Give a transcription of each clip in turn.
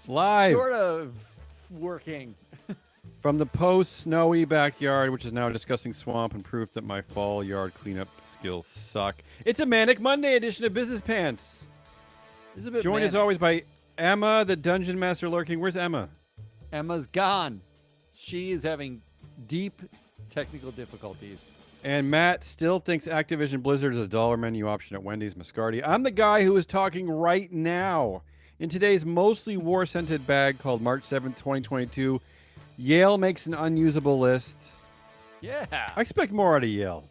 Live sort of working. from the post-snowy backyard, which is now discussing swamp and proof that my fall yard cleanup skills suck. It's a Manic Monday edition of Business Pants. It's a bit Joined as manic. always by Emma, the Dungeon Master lurking. Where's Emma? Emma's gone. She is having deep technical difficulties. And Matt still thinks Activision Blizzard is a dollar menu option at Wendy's Mascardi. I'm the guy who is talking right now. In today's mostly war-scented bag called March 7th, 2022, Yale makes an unusable list. Yeah. I expect more out of Yale.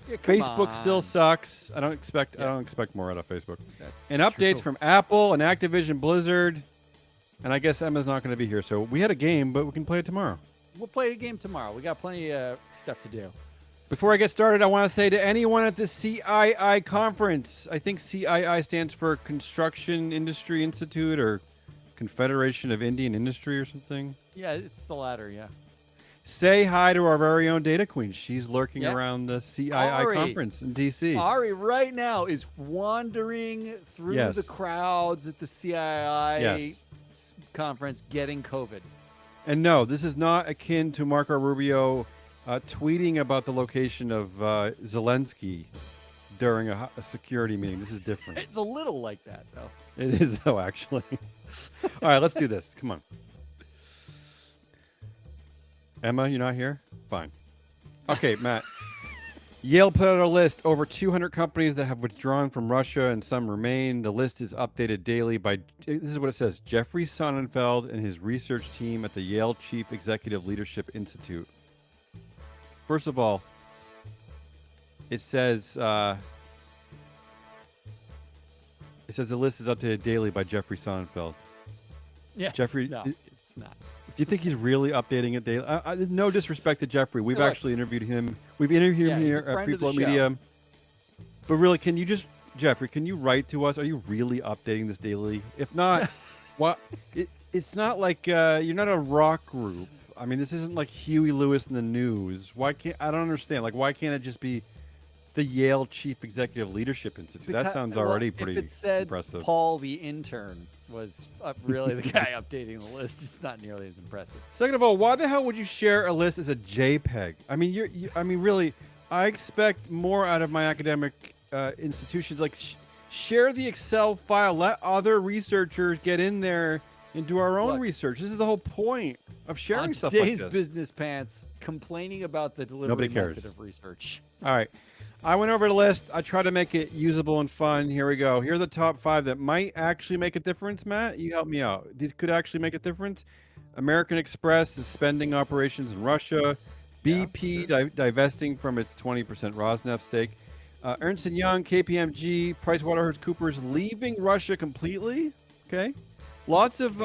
Yeah, come Facebook still on. sucks. I don't expect more out of Facebook. That's And updates true. from Apple and Activision Blizzard. And I guess Emma's not going to be here, so we had a game, but we can play it tomorrow. We'll play a game tomorrow. We got plenty of stuff to do. Before I get started, I want to say to anyone at the CII conference, I think CII stands for Construction Industry Institute or Confederation of Indian Industry or something. Yeah, it's the latter, yeah. Say hi to our very own data queen. She's lurking Yeah. around the CII Ari. conference in DC. Ari right now is wandering through Yes. the crowds at the CII Yes. conference getting COVID. And no, this is not akin to Marco Rubio tweeting about the location of Zelensky during a security meeting. This is different. It's a little like that, though. It is, though, actually. All right, let's do this. Come on. Emma, you're not here? Fine. Okay, Matt. Yale put out a list over 200 companies that have withdrawn from Russia and some remain. The list is updated daily by, this is what it says, Jeffrey Sonnenfeld and his research team at the Yale Chief Executive Leadership Institute. First of all, it says the list is updated daily by Jeffrey Sonnenfeld. Yes. Jeffrey, No, do it's not. you think he's really updating it daily? There's no disrespect to Jeffrey. We've Look. actually interviewed him. We've interviewed Yeah, him he's here a at friend Free of the Flow show. Media. But really, can you just, Jeffrey, can you write to us? Are you really updating this daily? If not, what? It's not like you're not a rock group. I mean, this isn't like Huey Lewis in the news. Why can't, I don't understand. Like, why can't it just be the Yale Chief Executive Leadership Institute? That Because- sounds well, already pretty If it said impressive. Paul the intern was really the guy updating the list, it's not nearly as impressive. Second of all, why the hell would you share a list as a JPEG? I mean, I mean, really, I expect more out of my academic institutions. Like, share the Excel file. Let other researchers get in there and do our own Look, research. This is the whole point of sharing On stuff like today's this. Business Pants, complaining about the delivery Nobody cares. method of research. All right. I went over the list. I tried to make it usable and fun. Here we go. Here are the top 5 that might actually make a difference, Matt. You help me out. These could actually make a difference. American Express is suspending operations in Russia. BP divesting from its 20% Rosneft stake. Ernst & Young, KPMG, PricewaterhouseCoopers leaving Russia completely. Okay. Lots of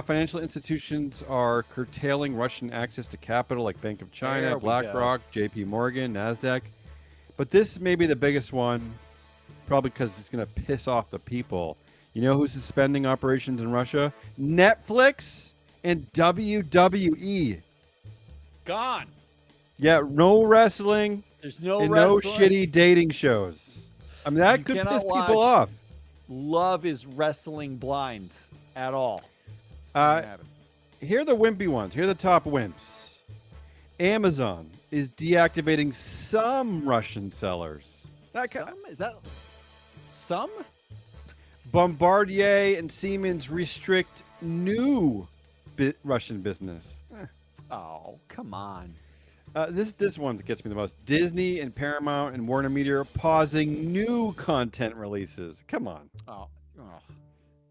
financial institutions are curtailing Russian access to capital, like Bank of China, There we BlackRock, J.P. Morgan, Nasdaq. But this may be the biggest one, probably because it's going to piss off the people. You know who's suspending operations in Russia? Netflix and WWE. Gone. Yeah, no wrestling There's no and wrestling. no shitty dating shows. I mean, that You could cannot piss watch people off. Love is wrestling blind at all. It's not gonna happen. Here are the wimpy ones. Here are the top wimps. Amazon is deactivating some Russian sellers. Is that some? Bombardier and Siemens restrict new Russian business. Oh, come on. This one gets me the most. Disney and Paramount and Warner Media are pausing new content releases. Come on. Oh.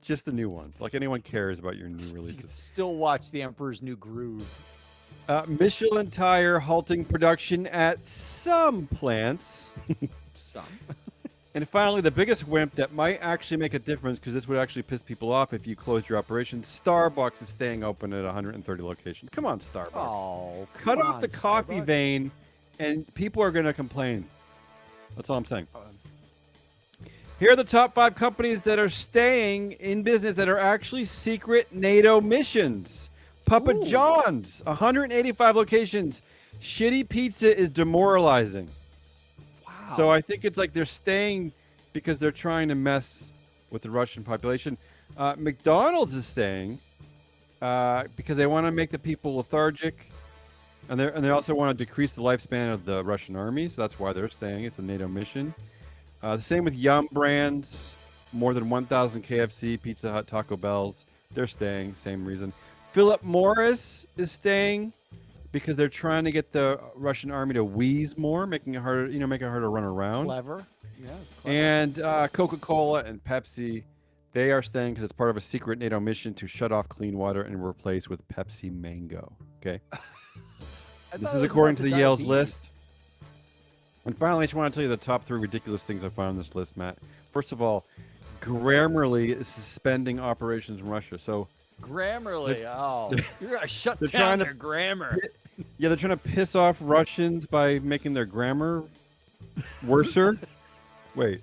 Just the new ones. Like anyone cares about your new You can releases. still watch The Emperor's New Groove. Michelin Tire halting production at some plants. Some. And finally, the biggest wimp that might actually make a difference, because this would actually piss people off if you closed your operation. Starbucks is staying open at 130 locations. Come on, Starbucks. Oh, Cut come off on, the coffee Starbucks. vein, and people are going to complain. That's all I'm saying. Here are the top 5 companies that are staying in business that are actually secret NATO missions. Papa Ooh. John's, 185 locations. Shitty pizza is demoralizing. Wow. So I think it's like they're staying because they're trying to mess with the Russian population. McDonald's is staying because they want to make the people lethargic, and they also want to decrease the lifespan of the Russian army. So that's why they're staying. It's a NATO mission. The same with Yum Brands. More than 1,000 KFC, Pizza Hut, Taco Bells. They're staying. Same reason. Philip Morris is staying because they're trying to get the Russian army to wheeze more, making it harder, make it harder to run around. Clever. Yeah. It's clever. And Coca-Cola and Pepsi, they are staying because it's part of a secret NATO mission to shut off clean water and replace with Pepsi Mango. Okay. This is according to the Yale's list. And finally, I just want to tell you the top 3 ridiculous things I found on this list, Matt. First of all, Grammarly is suspending operations in Russia. So Grammarly. You're going to shut they're down trying to- their grammar. Yeah, they're trying to piss off Russians by making their grammar worser. Wait,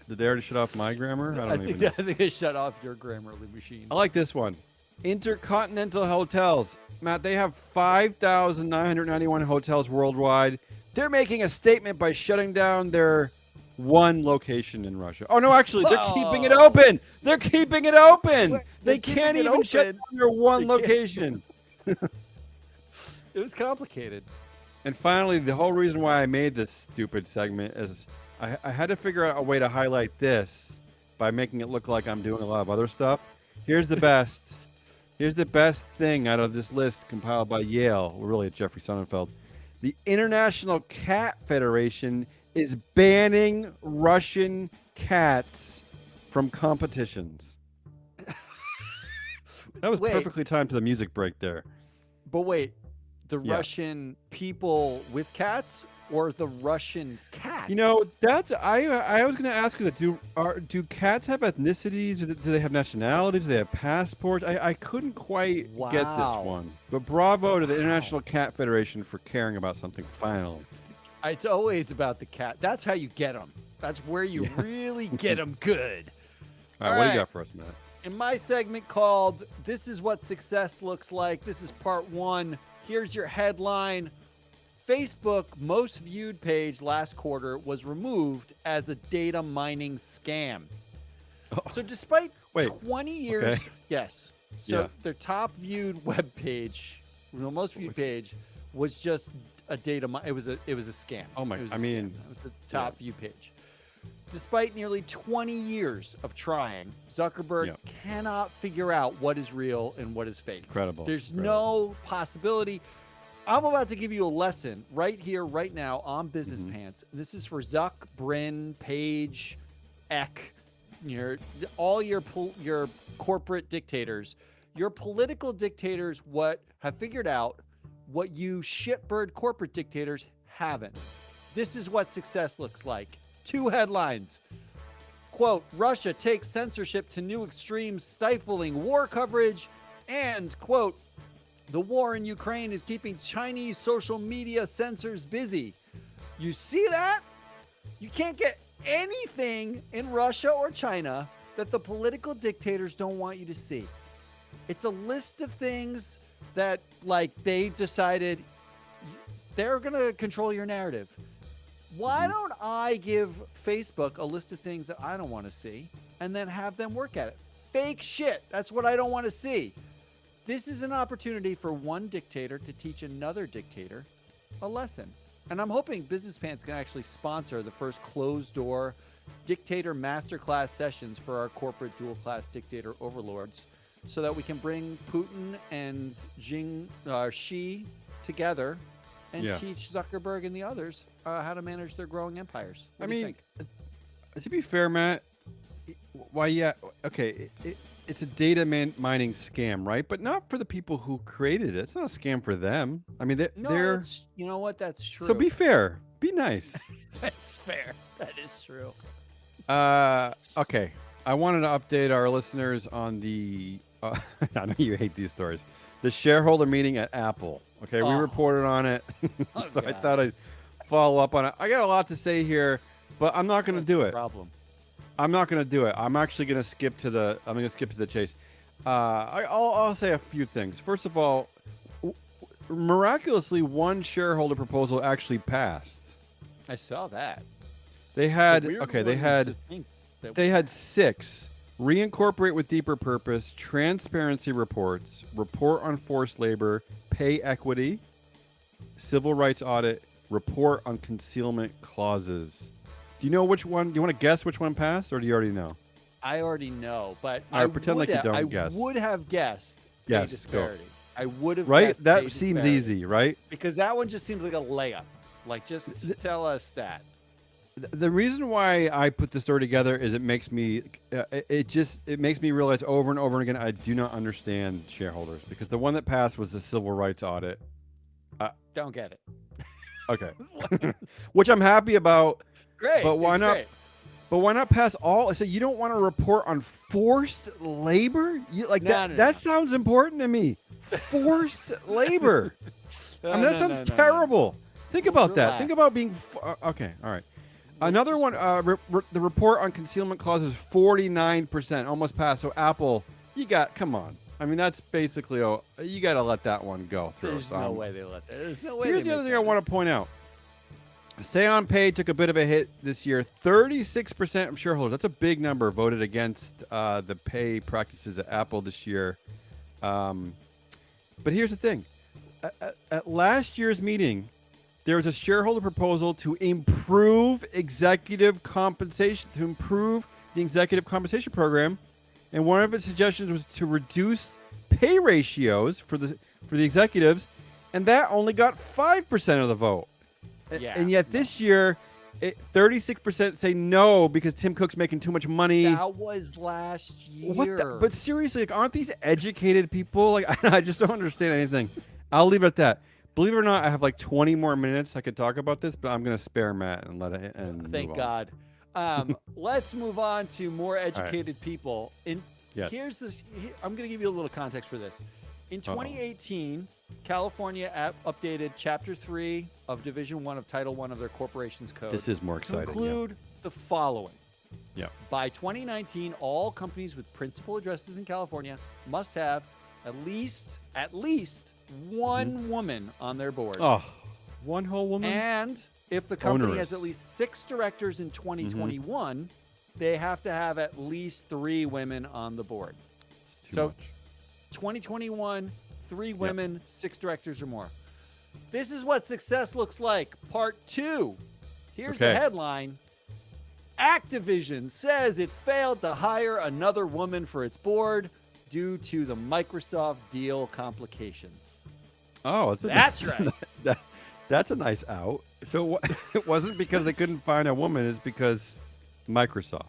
did they already shut off my grammar? I don't even know. I think they shut off your Grammarly machine. I like this one. Intercontinental hotels. Matt, they have 5,991 hotels worldwide. They're making a statement by shutting down their one location in Russia. Oh, no, actually, they're keeping it open. They're keeping it open. What? They They're can't keeping it even shut open? down their one They can't. location. It was complicated. And finally, the whole reason why I made this stupid segment is I had to figure out a way to highlight this by making it look like I'm doing a lot of other stuff. Here's the best. Here's the best thing out of this list compiled by Yale, really at Jeffrey Sonnenfeld. The International Cat Federation is banning Russian cats from competitions. That was Wait. perfectly timed to the music break there. But wait, the Yeah. Russian people with cats or the Russian cats? That's I was going to ask you that. Do cats have ethnicities? Or do they have nationalities? Do they have passports? I couldn't quite get this Wow. one. But bravo to the International Cat Federation for caring about something finally. It's always about the cat. That's how you get them. That's where you really get them good. All right, what do right. you got for us, Matt? In my segment called This is What Success Looks Like, this is part 1. Here's your headline. Facebook most viewed page last quarter was removed as a data mining scam. So despite Wait, 20 years, okay. yes. So Yeah. their top viewed web page, the most viewed page, was just a data. It was a scam. Oh my- It was I a mean, scam. It was the top view page. Despite nearly 20 years of trying, Zuckerberg Yeah. cannot figure out what is real and what is fake. Incredible. There's Incredible. no possibility. I'm about to give you a lesson right here, right now on Business Mm-hmm. Pants. This is for Zuck, Bryn, Page, Eck, all your corporate dictators. Your political dictators have figured out what you shitbird corporate dictators haven't. This is what success looks like. 2 headlines. Quote, Russia takes censorship to new extremes, stifling war coverage. And, quote, the war in Ukraine is keeping Chinese social media censors busy. You see that? You can't get anything in Russia or China that the political dictators don't want you to see. It's a list of things that, they decided they're going to control your narrative. Why don't I give Facebook a list of things that I don't want to see and then have them work at it? Fake shit. That's what I don't want to see. This is an opportunity for one dictator to teach another dictator a lesson. And I'm hoping Business Pants can actually sponsor the first closed-door dictator masterclass sessions for our corporate dual-class dictator overlords so that we can bring Putin and Xi together and teach Zuckerberg and the others how to manage their growing empires. What do you think? To be fair, Matt, it's a data mining scam, right? But not for the people who created it. It's not a scam for them. I mean, they're. You know what? That's true. So be fair. Be nice. That's fair. That is true. Okay. I wanted to update our listeners on the. I know you hate these stories. The shareholder meeting at Apple. Okay, we reported on it, so I thought I'd follow up on it. I got a lot to say here, but I'm not going to do it. Problem. I'm not going to do it. I'm actually going to skip to the chase. I'll say a few things. First of all, miraculously, one shareholder proposal actually passed. I saw that. They had 6. Reincorporate with deeper purpose, transparency reports, report on forced labor, pay equity, civil rights audit, report on concealment clauses. Do you know which one? Do you want to guess which one passed, or do you already know? I already know, but All right, pretend like you don't guess. I would have guessed pay Yes, go. disparity. I would have Right? guessed That pay seems disparity. easy, right? Because that one just seems like a layup. Like, just tell us that. The reason why I put the story together is it makes me it makes me realize over and over again I do not understand shareholders, because the one that passed was the civil rights audit. Don't get it. Okay. Which I'm happy about. Great. But why it's not? great. But why not pass all? So you don't want to report on forced labor? You like No, that? no, That no. sounds important to me. Forced labor. No, I mean, that no, sounds no, no, no. terrible. Think about that. Relax. Think about being. Okay, all right. Another one. The report on concealment clause is 49%, almost passed. So Apple, you got. Come on. I mean, that's basically. Oh, you got to let that one go through. There's no way they let that. There's no way. Here's the other thing I want to point out. Say on Pay took a bit of a hit this year. 36% of shareholders, that's a big number, voted against the pay practices at Apple this year. But here's the thing. At last year's meeting, there was a shareholder proposal to improve executive compensation, to improve the executive compensation program. And one of its suggestions was to reduce pay ratios for the executives. And that only got 5% of the vote. Yeah, And yet this year, 36% say no because Tim Cook's making too much money. That was last year. What the, but seriously, like, aren't these educated people? Like, I just don't understand anything. I'll leave it at that. Believe it or not, I have like 20 more minutes I could talk about this, but I'm going to spare Matt and let it. And Thank move on. God. Let's move on to more educated people. Yes. Here's this. I'm going to give you a little context for this. In 2018, California updated Chapter 3 of Division 1 of Title 1 of their corporation's code. This is more to exciting. include the following. Yeah. By 2019, all companies with principal addresses in California must have at least one woman on their board. Oh, one whole woman? And if the company has Onerous. at least 6 directors in 2021, they have to have at least 3 women on the board. It's too So- much. 2021, 3 women, 6 directors or more. This is what success looks like. Part 2. Here's the Okay. headline. Activision says it failed to hire another woman for its board due to the Microsoft deal complications. Oh, That's right. That's a nice out. So it wasn't because they couldn't find a woman. It's because Microsoft.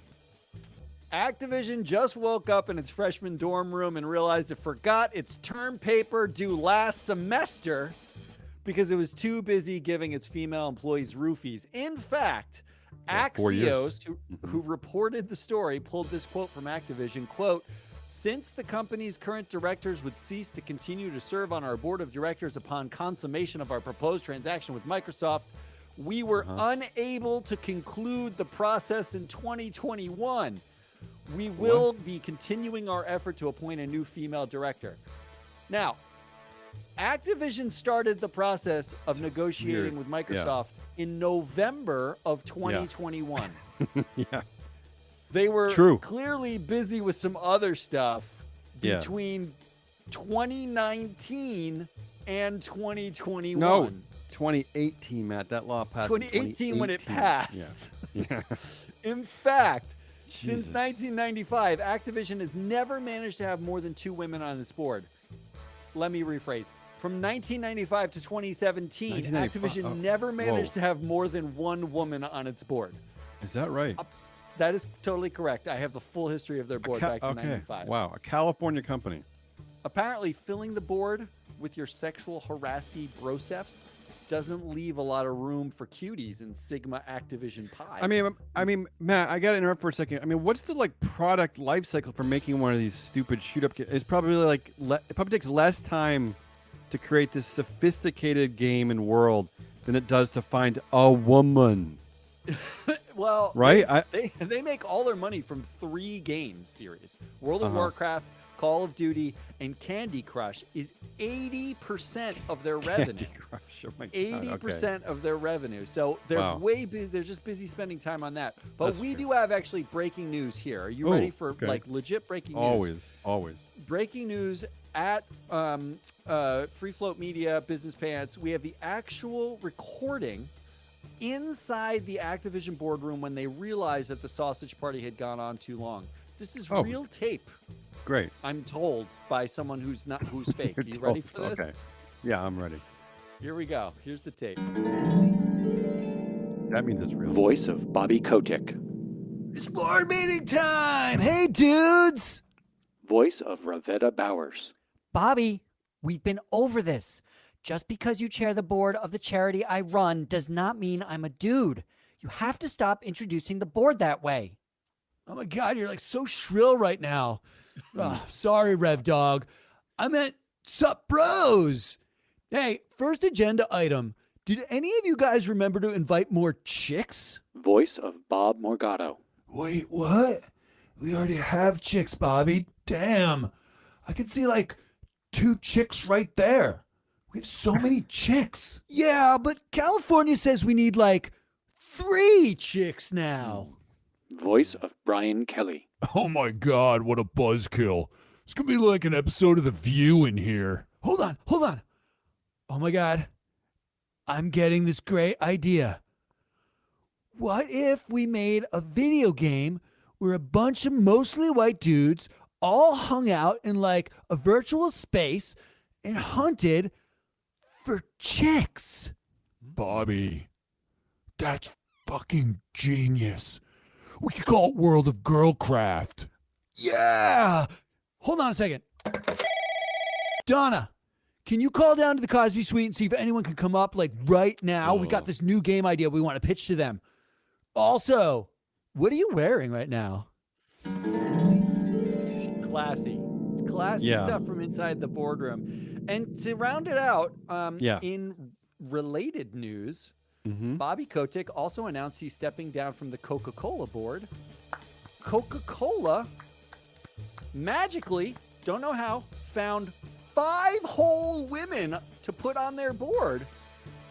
Activision just woke up in its freshman dorm room and realized it forgot its term paper due last semester because it was too busy giving its female employees roofies. In fact, Yeah, 4 years. Axios, who reported the story, pulled this quote from Activision, quote, "Since the company's current directors would cease to continue to serve on our board of directors upon consummation of our proposed transaction with Microsoft, we were unable to conclude the process in 2021. We will be continuing our effort to appoint a new female director." Now, Activision started the process of negotiating with Microsoft in November of 2021. Yeah. They were True. clearly busy with some other stuff Yeah. between 2019 and 2021. No, 2018, Matt. That law passed. in 2018 when it 2018. passed. Yeah. In fact, since Jesus. 1995, Activision has never managed to have more than 2 women on its board. Let me rephrase. From 1995 to 2017, 1995, Activision never managed whoa. to have more than 1 woman on its board. Is that right? That is totally correct. I have the full history of their board back to Okay. 95. Wow. A California company. Apparently, filling the board with your sexual harassy brosefs doesn't leave a lot of room for cuties in Sigma Activision Pi. I mean, Matt, I got to interrupt for a second. I mean, what's the product life cycle for making one of these stupid shoot up? It's probably it probably takes less time to create this sophisticated game and world than it does to find a woman. well, Right? They make all their money from 3 game series: World of Uh-huh. Warcraft, Call of Duty, and Candy Crush is 80% of their revenue. Candy Crush. Oh my God. 80% of their revenue. So they're Wow. way busy. They're just busy spending time on that. But That's we true. do have actually breaking news here. Are you Oh, ready for okay. like legit breaking news? Always. Breaking news at Free Float Media Business Pants. We have the actual recording inside the Activision boardroom when they realized that the sausage party had gone on too long. This is Oh. real tape. Great. I'm told by someone who's fake. You ready for this? Okay. Yeah, I'm ready. Here we go. Here's the tape. That means it's real. Voice of Bobby Kotick. It's board meeting time! Hey, dudes! Voice of Ravetta Bowers. Bobby, we've been over this. Just because you chair the board of the charity I run does not mean I'm a dude. You have to stop introducing the board that way. Oh my god, you're like so shrill right now. Sorry, Rev Dog. I meant sup bros. Hey, first agenda item. Did any of you guys remember to invite more chicks? Voice of Bob Morgado. Wait, what? We already have chicks, Bobby. Damn. I can see like 2 chicks right there. We have so many chicks. Yeah, but California says we need like 3 chicks now. Voice of Brian Kelly. Oh my god, what a buzzkill. It's gonna be like an episode of The View in here. Hold on. Oh my god. I'm getting this great idea. What if we made a video game where a bunch of mostly white dudes all hung out in like a virtual space and hunted for chicks? Bobby, that's fucking genius. We could call it World of Girlcraft. Yeah! Hold on a second. Donna, can you call down to the Cosby Suite and see if anyone can come up like right now? We got this new game idea we want to pitch to them. Also, what are you wearing right now? Classy. It's classy Yeah. stuff from inside the boardroom. And to round it out, Yeah. in related news, Mm-hmm. Bobby Kotick also announced he's stepping down from the Coca-Cola board. Coca-Cola magically, don't know how, found 5 whole women to put on their board.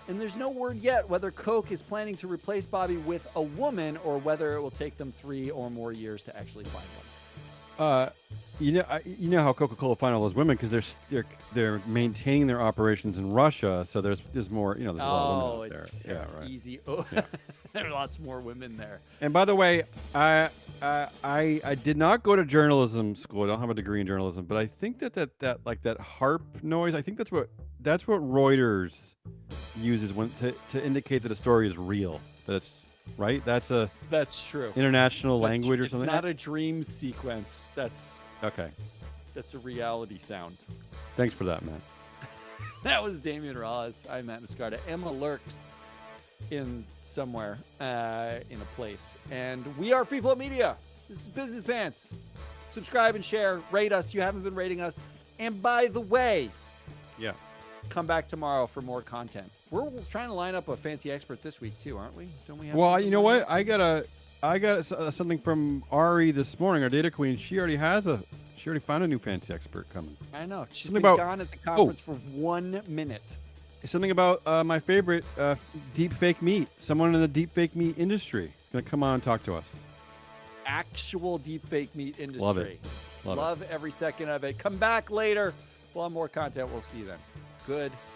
And there's no word yet whether Coke is planning to replace Bobby with a woman or whether it will take them 3 or more years to actually find one. You know how Coca-Cola find all those women because they're maintaining their operations in Russia, so there's more. There's a lot of women out it's there. Yeah, right. easy. Oh, Yeah. there are lots more women there. And by the way, I did not go to journalism school. I don't have a degree in journalism, but I think that like that harp noise. I think that's what Reuters uses to indicate that a story is real. That it's right. That's a That's true. international language or it's something. not a dream sequence. Okay. That's a reality sound. Thanks for that, man. That was Damian Ross. I'm Matt Muscarda. Emma lurks in somewhere in a place. And we are Free Float Media. This is Business Pants. Subscribe and share. Rate us. You haven't been rating us. And by the way, Yeah. come back tomorrow for more content. We're trying to line up a fancy expert this week too, aren't we? Don't we have Well, something you know lined what? I got something from Ari this morning, our data queen. She already found a new fancy expert coming. up? I know. She's Something been about- gone at the conference for 1 minute. Something about my favorite deep fake meat. Someone in the deep fake meat industry is gonna come on and talk to us. Actual deepfake meat industry. Love it. Love it. Love every second of it. Come back later. We'll have more content. We'll see you then. Good